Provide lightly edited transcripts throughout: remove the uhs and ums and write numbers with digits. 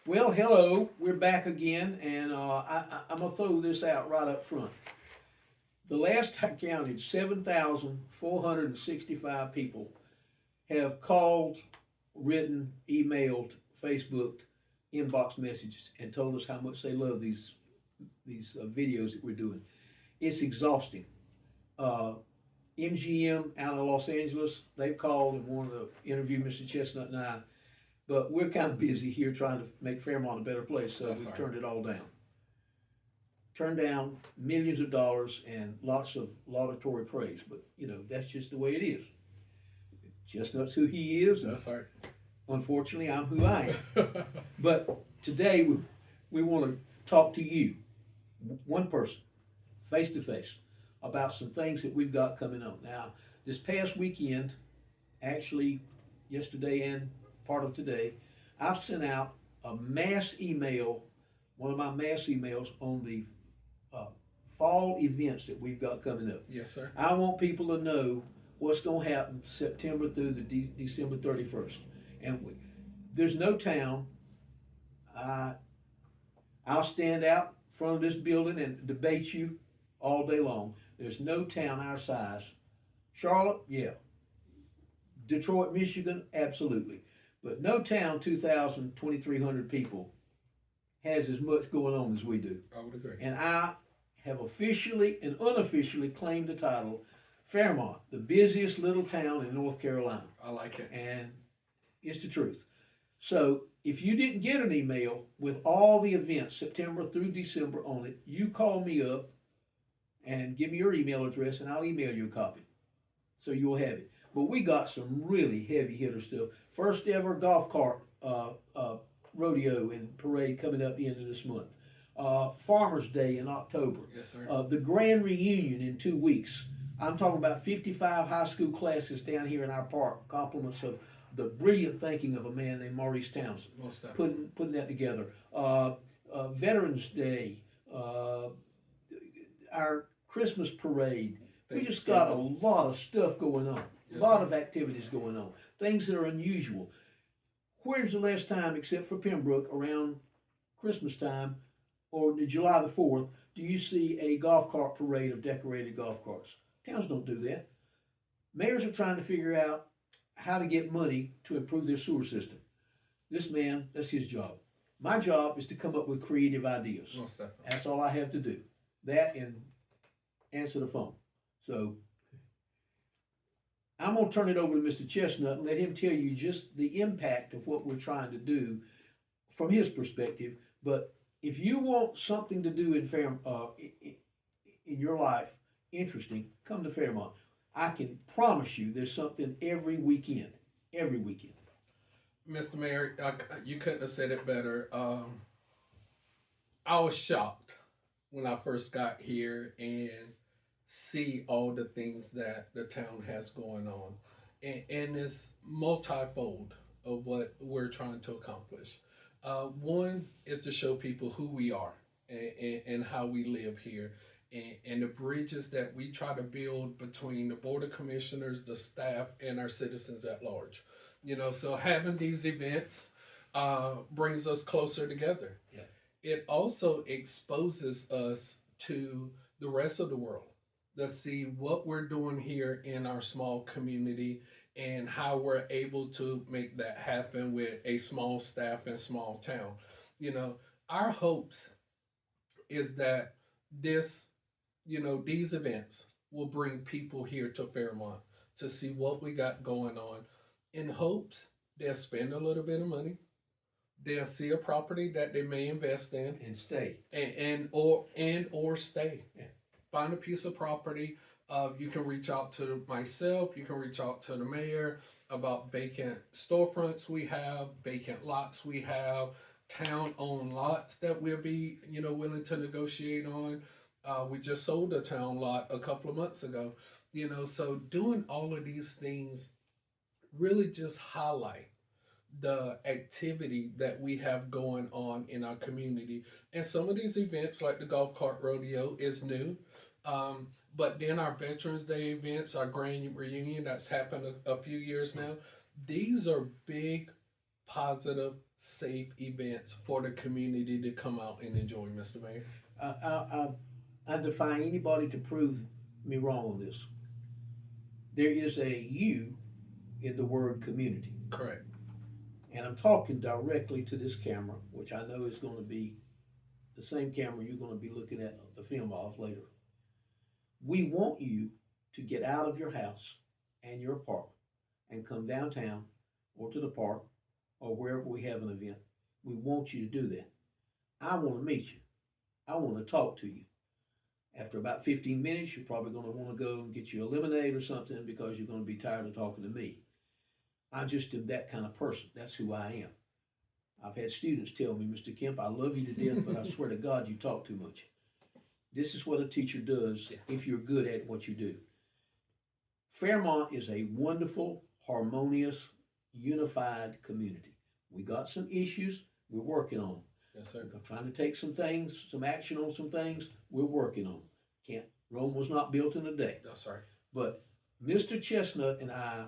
Well, hello. We're back again, and I'm gonna throw this out right up front. The last I counted, 7,465 people have called, written, emailed, Facebooked, inbox messages, and told us how much they love these videos that we're doing. It's exhausting. Uh, MGM out of Los Angeles, they've called and wanted to interview Mr. Chestnut and I, but we're kind of busy here trying to make Fairmont a better place, so That's we've right. turned it all down. Turned down millions of dollars and lots of laudatory praise, but that's just the way it is. Chestnut's who he is, and That's right. unfortunately, I'm who I am. But today we want to talk to you, one person, face to face, about some things that we've got coming up. Now, this past weekend, actually yesterday and part of today, I've sent out a mass email, one of my mass emails on the uh, fall events that we've got coming up. Yes, sir. I want people to know what's going to happen September through December 31st. And there's no town. I, I'll stand out in front of this building and debate you all day long. There's no town our size. Charlotte, yeah. Detroit, Michigan, absolutely. But no town, 2,000, 2,300 people, has as much going on as we do. I would agree. And I have officially and unofficially claimed the title Fairmont, the busiest little town in North Carolina. I like it. And it's the truth. So if you didn't get an email with all the events, September through December on it, you call me up and give me your email address and I'll email you a copy. So you'll have it. But we got some really heavy hitter stuff. First ever golf cart rodeo and parade coming up the end of this month. Farmers Day in October. Yes, sir. The grand reunion in 2 weeks. I'm talking about 55 high school classes down here in our park. Compliments of the brilliant thinking of a man named Maurice Townsend. Most definitely. Putting that together. Veterans Day. Our Christmas parade. We just got a lot of stuff going on. Yes, A lot sir. of activities going on. Things that are unusual. When's the last time, except for Pembroke, around Christmas time or July the 4th, do you see a golf cart parade of decorated golf carts? Towns don't do that. Mayors are trying to figure out how to get money to improve their sewer system. This man, that's his job. My job is to come up with creative ideas. Most definitely. That's all I have to do. That and answer the phone. So I'm going to turn it over to Mr. Chestnut and let him tell you just the impact of what we're trying to do from his perspective. But if you want something to do in your life, interesting, come to Fairmont. I can promise you there's something every weekend. Every weekend. Mr. Mayor, you couldn't have said it better. I was shocked when I first got here and see all the things that the town has going on. And it's multifold of what we're trying to accomplish. One is to show people who we are and how we live here. And the bridges that we try to build between the Board of Commissioners, the staff, and our citizens at large. So having these events brings us closer together. Yeah. It also exposes us to the rest of the world to see what we're doing here in our small community and how we're able to make that happen with a small staff and small town. Our hopes is that this, these events will bring people here to Fairmont to see what we got going on in hopes they'll spend a little bit of money. They'll see a property that they may invest in And stay. and or stay. Yeah. Find a piece of property. You can reach out to myself. You can reach out to the mayor about vacant storefronts we have, vacant lots we have, town-owned lots that we'll be, willing to negotiate on. We just sold a town lot a couple of months ago. So doing all of these things really just highlight the activity that we have going on in our community. And some of these events, like the golf cart rodeo, is new. But then our Veterans Day events, our grand reunion that's happened a few years now, these are big, positive safe events for the community to come out and enjoy, Mr. Mayor. I defy anybody to prove me wrong on this. There is a U in the word community. Correct. And I'm talking directly to this camera, which I know is going to be the same camera you're going to be looking at the film of later. We want you to get out of your house and your apartment and come downtown or to the park or wherever we have an event. We want you to do that. I want to meet you. I want to talk to you. After about 15 minutes, you're probably going to want to go and get you a lemonade or something because you're going to be tired of talking to me. I just am that kind of person. That's who I am. I've had students tell me, Mr. Kemp, I love you to death, but I swear to God, you talk too much. This is what a teacher does if you're good at what you do. Fairmont is a wonderful, harmonious, unified community. We got some issues we're working on. Yes, sir. We're trying to take some things, some action on some things we're working on. Rome was not built in a day. That's right. But Mr. Chestnut and I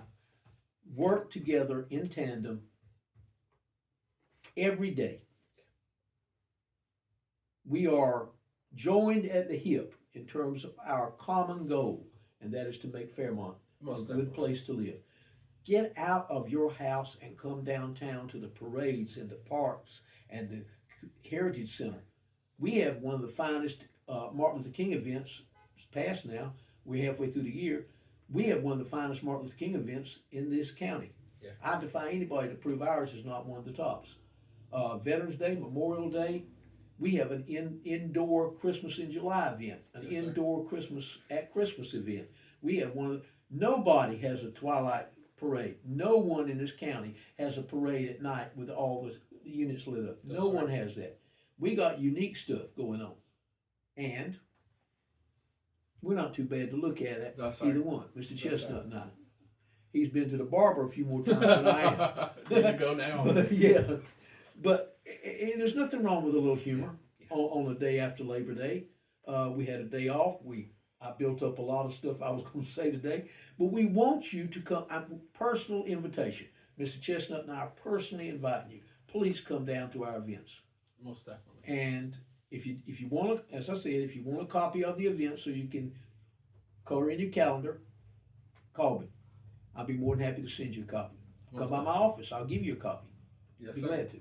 work together in tandem every day. We are joined at the hip in terms of our common goal, and that is to make Fairmont Most a good place to live. Get out of your house and come downtown to the parades and the parks and the Heritage Center. We have one of the finest Martin Luther King events. It's past now. We're halfway through the year. We have one of the finest Martin Luther King events in this county. Yeah. I defy anybody to prove ours is not one of the tops. Veterans Day, Memorial Day, we have an indoor Christmas in July event, an Yes, indoor Christmas at Christmas event. We have nobody has a twilight parade. No one in this county has a parade at night with all the units lit up. That's No right. one has that. We got unique stuff going on. And we're not too bad to look at That's either right. one, Mr. That's Chestnut right. and I. He's been to the barber a few more times than I have. There you go now. But, yeah, but there's nothing wrong with a little humor on the day after Labor Day. We had a day off. I built up a lot of stuff I was going to say today, but we want you to come. Personal invitation, Mr. Chestnut and I are personally inviting you. Please come down to our events. Most definitely. And if you want to, as I said, if you want a copy of the event so you can color in your calendar, call me. I'll be more than happy to send you a copy. Come Most by my definitely. office. I'll give you a copy. Yes, Be sir. glad to.